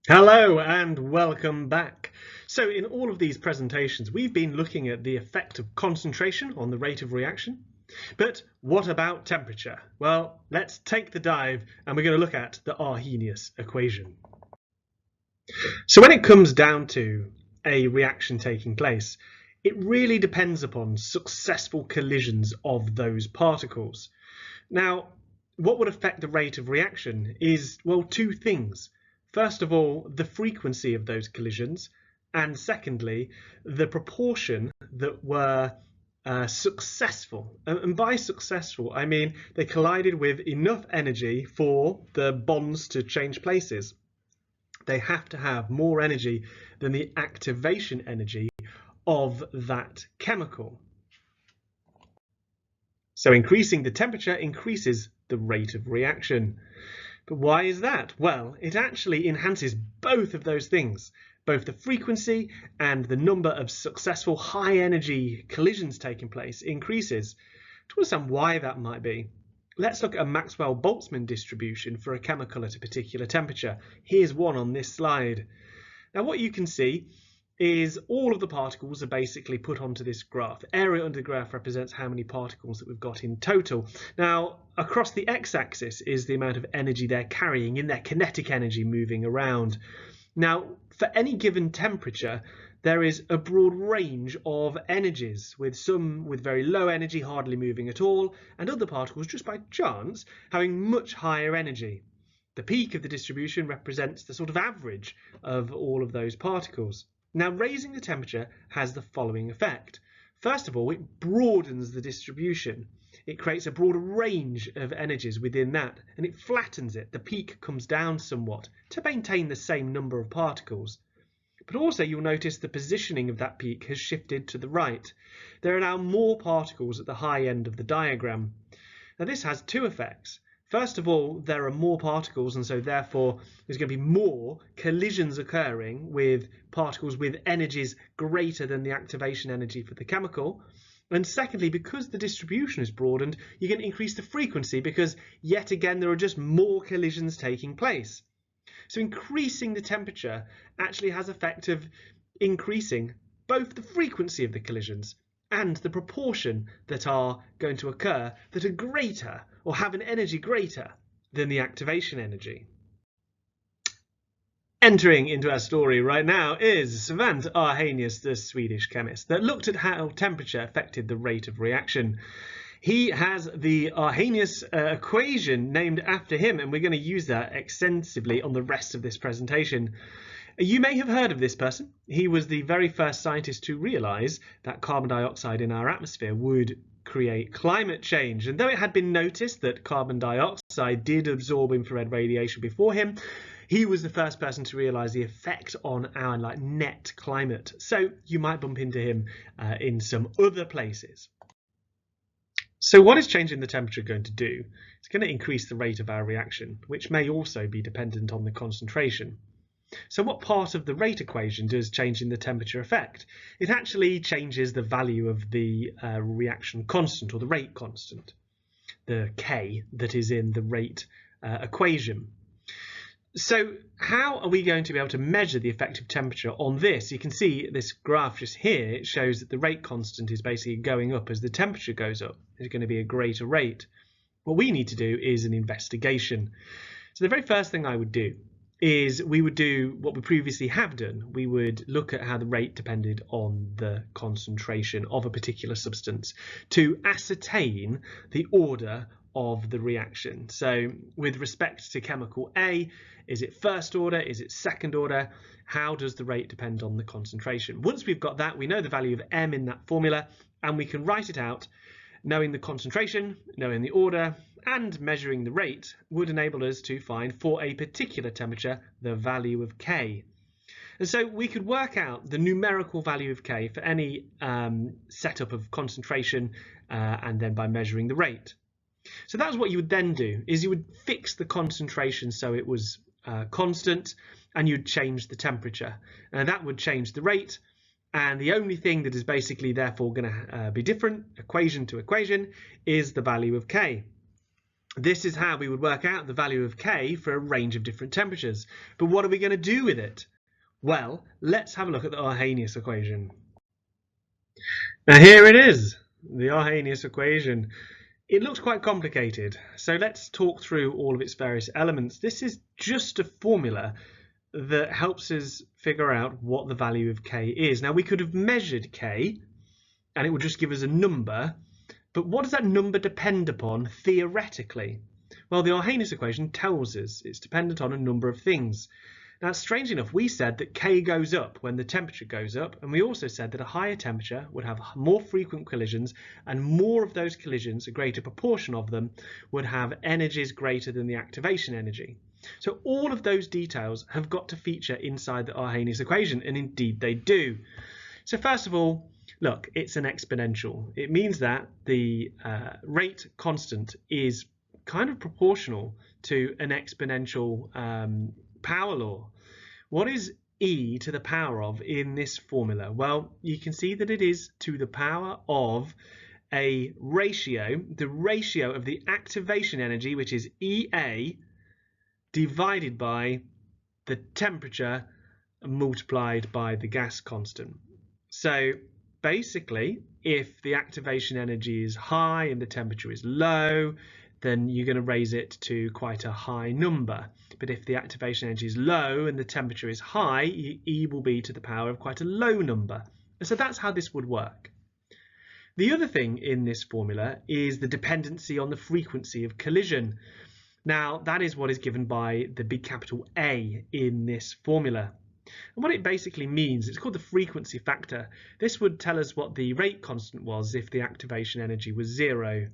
Hello and welcome back. So in all of these presentations, we've been looking at the effect of concentration on the rate of reaction. But what about temperature? Well, let's take the dive and we're going to look at the Arrhenius equation. So when it comes down to a reaction taking place, it really depends upon successful collisions of those particles. Now, what would affect the rate of reaction is, well, two things. First of all, the frequency of those collisions, and secondly, the proportion that were successful. And by successful, I mean they collided with enough energy for the bonds to change places. They have to have more energy than the activation energy of that chemical. So increasing the temperature increases the rate of reaction. But why is that? Well, it actually enhances both of those things. Both the frequency and the number of successful high energy collisions taking place increases. To understand why that might be, let's look at a Maxwell-Boltzmann distribution for a chemical at a particular temperature. Here's one on this slide. Now what you can see is all of the particles are basically put onto this graph. The area under the graph represents how many particles that we've got in total. Now, across the x-axis is the amount of energy they're carrying in their kinetic energy moving around. Now, for any given temperature, there is a broad range of energies, with some with very low energy, hardly moving at all, and other particles, just by chance, having much higher energy. The peak of the distribution represents the sort of average of all of those particles. Now, raising the temperature has the following effect. First of all, it broadens the distribution. It creates a broader range of energies within that, and it flattens it. The peak comes down somewhat to maintain the same number of particles. But also you'll notice the positioning of that peak has shifted to the right. There are now more particles at the high end of the diagram. Now this has two effects. First of all, there are more particles, and so therefore there's going to be more collisions occurring with particles with energies greater than the activation energy for the chemical. And secondly, because the distribution is broadened, you can increase the frequency because yet again there are just more collisions taking place. So increasing the temperature actually has the effect of increasing both the frequency of the collisions and the proportion that are going to occur that are greater or have an energy greater than the activation energy. Entering into our story right now is Svante Arrhenius, the Swedish chemist, that looked at how temperature affected the rate of reaction. He has the Arrhenius equation named after him, and we're going to use that extensively on the rest of this presentation. You may have heard of this person. He was the very first scientist to realise that carbon dioxide in our atmosphere would create climate change. And though it had been noticed that carbon dioxide did absorb infrared radiation before him, he was the first person to realise the effect on our net climate. So you might bump into him in some other places. So what is changing the temperature going to do? It's going to increase the rate of our reaction, which may also be dependent on the concentration. So what part of the rate equation does changing the temperature affect? It actually changes the value of the reaction constant, or the rate constant, the K that is in the rate equation. So how are we going to be able to measure the effective temperature on this? You can see this graph just here. It shows that the rate constant is basically going up as the temperature goes up. There's going to be a greater rate. What we need to do is an investigation. So the very first thing I would do is we would do what we previously have done. We would look at how the rate depended on the concentration of a particular substance to ascertain the order of the reaction. So with respect to chemical A, is it first order? Is it second order? How does the rate depend on the concentration? Once we've got that, we know the value of M in that formula, and we can write it out. Knowing the concentration, knowing the order, and measuring the rate would enable us to find, for a particular temperature, the value of K. And so we could work out the numerical value of K for any setup of concentration and then by measuring the rate. So that's what you would then do, is you would fix the concentration so it was constant, and you'd change the temperature. And that would change the rate. And the only thing that is basically therefore going to be different, equation to equation, is the value of K. This is how we would work out the value of K for a range of different temperatures. But what are we going to do with it? Well, let's have a look at the Arrhenius equation. Now here it is, the Arrhenius equation. It looks quite complicated, so let's talk through all of its various elements. This is just a formula that helps us figure out what the value of K is. Now we could have measured K and it would just give us a number, but what does that number depend upon theoretically? Well, the Arrhenius equation tells us it's dependent on a number of things. Now, strangely enough, we said that K goes up when the temperature goes up, and we also said that a higher temperature would have more frequent collisions, and more of those collisions, a greater proportion of them, would have energies greater than the activation energy. So all of those details have got to feature inside the Arrhenius equation, and indeed they do. So first of all, look, it's an exponential. It means that the rate constant is kind of proportional to an exponential power law. What is e to the power of in this formula? Well, you can see that it is to the power of a ratio, the ratio of the activation energy, which is EA, divided by the temperature multiplied by the gas constant. So basically, if the activation energy is high and the temperature is low, then you're going to raise it to quite a high number. But if the activation energy is low and the temperature is high, E will be to the power of quite a low number. And so that's how this would work. The other thing in this formula is the dependency on the frequency of collision. Now, that is what is given by the big capital A in this formula. And what it basically means, it's called the frequency factor. This would tell us what the rate constant was if the activation energy was 0.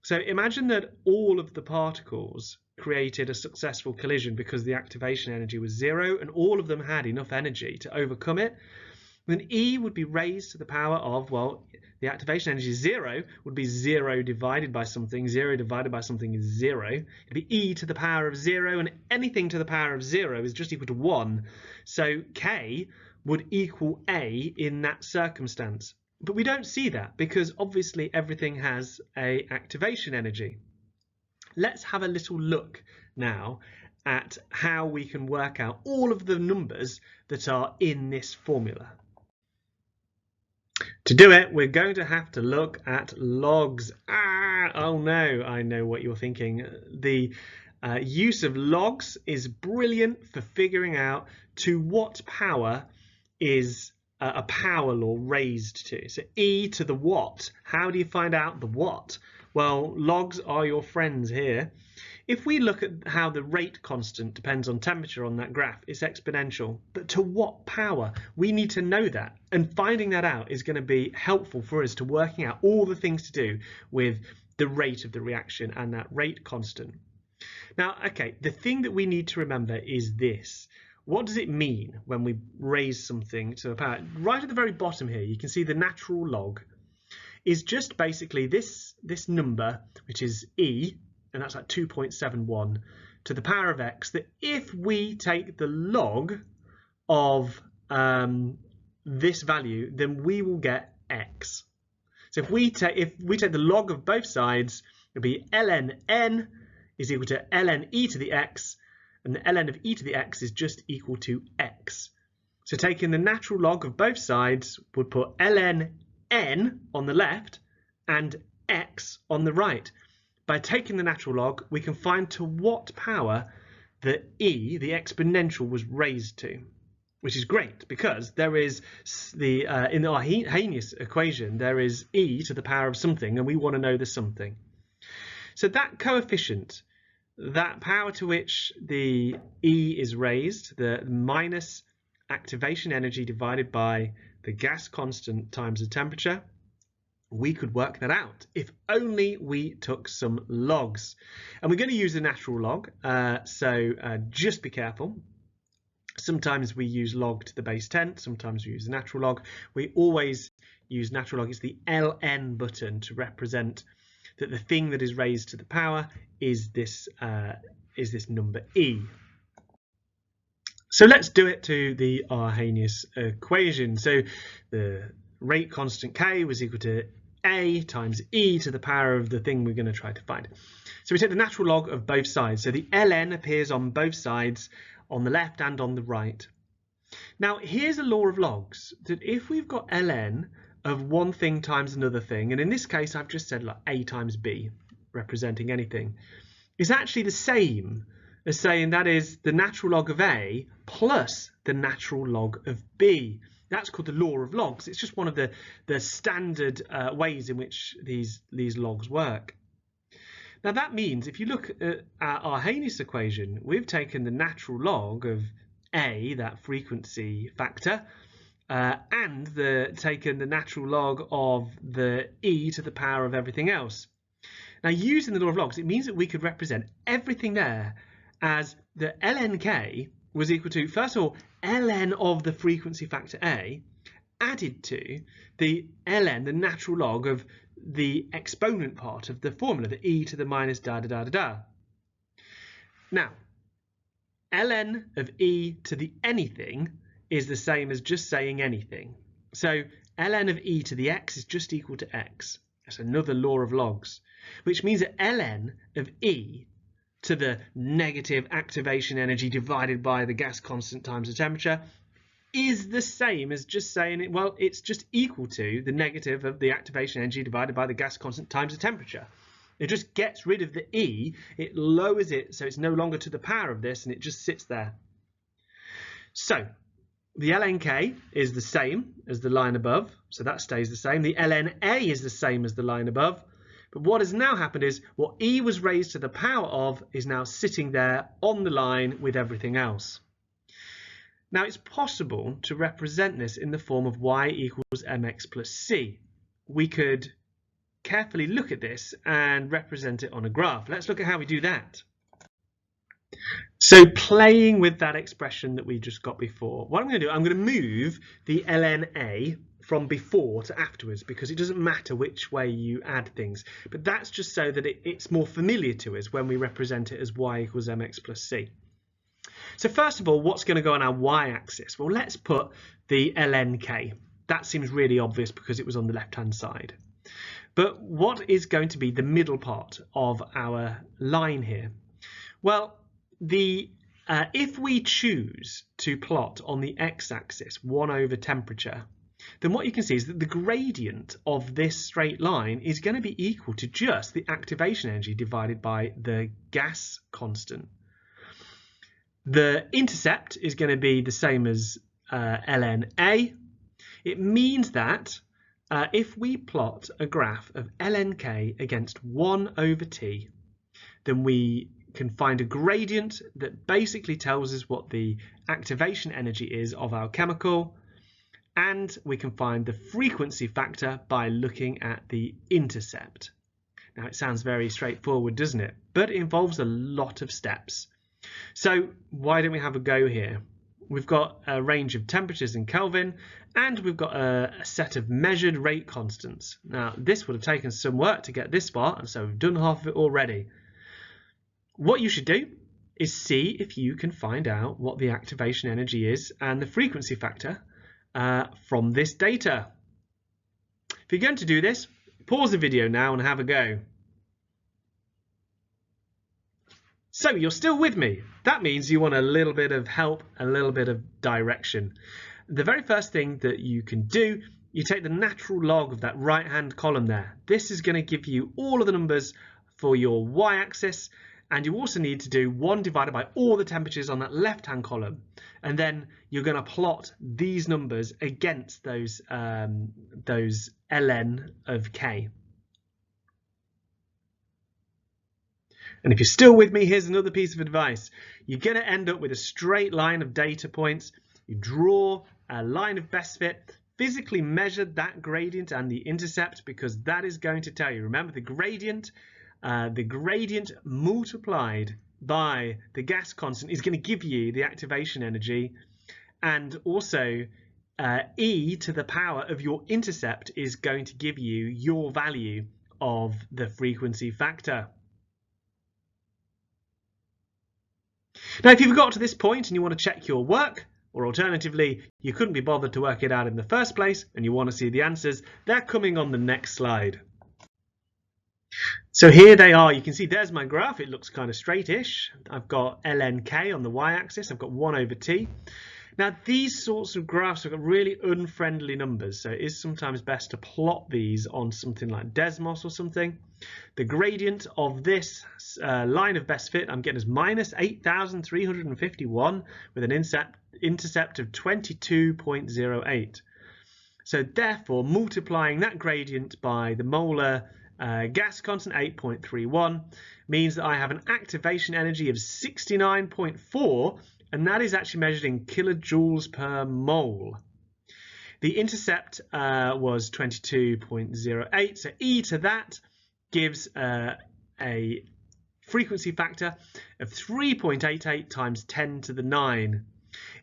So imagine that all of the particles created a successful collision because the activation energy was 0 and all of them had enough energy to overcome it. Then E would be raised to the power of, well, the activation energy is 0 would be 0 divided by something. 0 divided by something is 0. It'd be E to the power of 0, and anything to the power of 0 is just equal to 1. So K would equal A in that circumstance. But we don't see that because obviously everything has an activation energy. Let's have a little look now at how we can work out all of the numbers that are in this formula. To do it, we're going to have to look at logs. Oh no, I know what you're thinking. The use of logs is brilliant for figuring out to what power is a power law raised to. So E to the what. How do you find out the what? Well, logs are your friends here. If we look at how the rate constant depends on temperature on that graph, it's exponential. But to what power? We need to know that. And finding that out is going to be helpful for us to working out all the things to do with the rate of the reaction and that rate constant. Now, okay, the thing that we need to remember is this. What does it mean when we raise something to a power? Right at the very bottom here, you can see the natural log is just basically this number, which is E, and that's like 2.71 to the power of x, that if we take the log of this value, then we will get x. So if we take the log of both sides, it'll be ln n is equal to ln e to the x, and the ln of e to the x is just equal to x. So taking the natural log of both sides would put ln n on the left and x on the right. By taking the natural log, we can find to what power the e, the exponential, was raised to, which is great because there is in the Arrhenius equation, there is e to the power of something, and we want to know the something. So that coefficient, that power to which the e is raised, the minus activation energy divided by the gas constant times the temperature, we could work that out if only we took some logs. And we're going to use the natural log, so just be careful. Sometimes we use log to the base 10, sometimes we use the natural log. We always use natural log. It's the ln button to represent that the thing that is raised to the power is this number e. So let's do it to the Arrhenius equation. So the rate constant K was equal to a times e to the power of the thing we're going to try to find. So we take the natural log of both sides. So the ln appears on both sides, on the left and on the right. Now here's a law of logs, that if we've got ln of one thing times another thing, and in this case I've just said like a times b, representing anything, is actually the same as saying that is the natural log of a plus the natural log of b. That's called the law of logs. It's just one of the standard ways in which these logs work. Now that means if you look at our Arrhenius equation, we've taken the natural log of a, that frequency factor, and taken the natural log of the e to the power of everything else. Now using the law of logs, it means that we could represent everything there as the lnk was equal to, first of all, ln of the frequency factor a added to the ln, the natural log of the exponent part of the formula, the e to the minus da da da da da. Now, ln of e to the anything is the same as just saying anything. So ln of e to the x is just equal to x. That's another law of logs, which means that ln of e to the negative activation energy divided by the gas constant times the temperature is the same as just saying it, well, it's just equal to the negative of the activation energy divided by the gas constant times the temperature. It just gets rid of the e, it lowers it so it's no longer to the power of this, and it just sits there. So the lnk is the same as the line above, so that stays the same. The lna is the same as the line above. But what has now happened is what e was raised to the power of is now sitting there on the line with everything else. Now it's possible to represent this in the form of y equals mx plus c. We could carefully look at this and represent it on a graph. Let's look at how we do that. So playing with that expression that we just got before, what I'm going to do, I'm going to move the lna from before to afterwards, because it doesn't matter which way you add things, but that's just so that it's more familiar to us when we represent it as y equals mx plus c. So first of all, what's going to go on our y-axis? Well, let's put the lnk. That seems really obvious because it was on the left-hand side. But what is going to be the middle part of our line here? Well, if we choose to plot on the x-axis 1 over temperature, then what you can see is that the gradient of this straight line is going to be equal to just the activation energy divided by the gas constant. The intercept is going to be the same as ln(a). It means that if we plot a graph of lnk against 1 over t, then we can find a gradient that basically tells us what the activation energy is of our chemical, and we can find the frequency factor by looking at the intercept. Now it sounds very straightforward, doesn't it? But it involves a lot of steps. So why don't we have a go here? We've got a range of temperatures in Kelvin, and we've got a set of measured rate constants. Now this would have taken some work to get this far, and so we've done half of it already. What you should do is see if you can find out what the activation energy is and the frequency factor from this data. If you're going to do this, pause the video now and have a go. So you're still with me. That means you want a little bit of help, a little bit of direction. The very first thing that you can do, you take the natural log of that right hand column there. This is going to give you all of the numbers for your y-axis, and you also need to do 1 divided by all the temperatures on that left hand column, and then you're going to plot these numbers against those ln of k. And if you're still with me, here's another piece of advice. You're going to end up with a straight line of data points. You draw a line of best fit, physically measure that gradient and the intercept, because that is going to tell you. Remember, the gradient multiplied by the gas constant is going to give you the activation energy, and also e to the power of your intercept is going to give you your value of the frequency factor. Now, if you've got to this point and you want to check your work, Or alternatively, you couldn't be bothered to work it out in the first place and you want to see the answers. They're coming on the next slide. So here they are. You can see there's my graph. It looks kind of straightish. I've got ln k on the y-axis. I've got 1 over t. Now, these sorts of graphs have got really unfriendly numbers, so it is sometimes best to plot these on something like Desmos or something. The gradient of this line of best fit I'm getting is minus 8,351 with an intercept of 22.08. So therefore, multiplying that gradient by the molar gas constant 8.31 means that I have an activation energy of 69.4, and that is actually measured in kilojoules per mole. The intercept was 22.08, so e to that gives a frequency factor of 3.88 times 10 to the 9.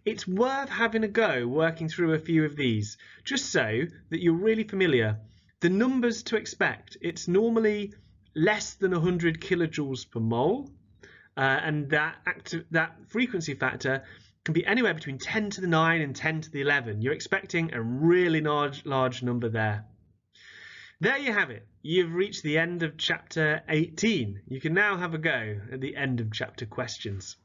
It's worth having a go working through a few of these, just so that you're really familiar. The numbers to expect, it's normally less than 100 kilojoules per mole, and that frequency factor can be anywhere between 10 to the 9 and 10 to the 11. You're expecting a really large number there. There you have it. You've reached the end of chapter 18. You can now have a go at the end of chapter questions.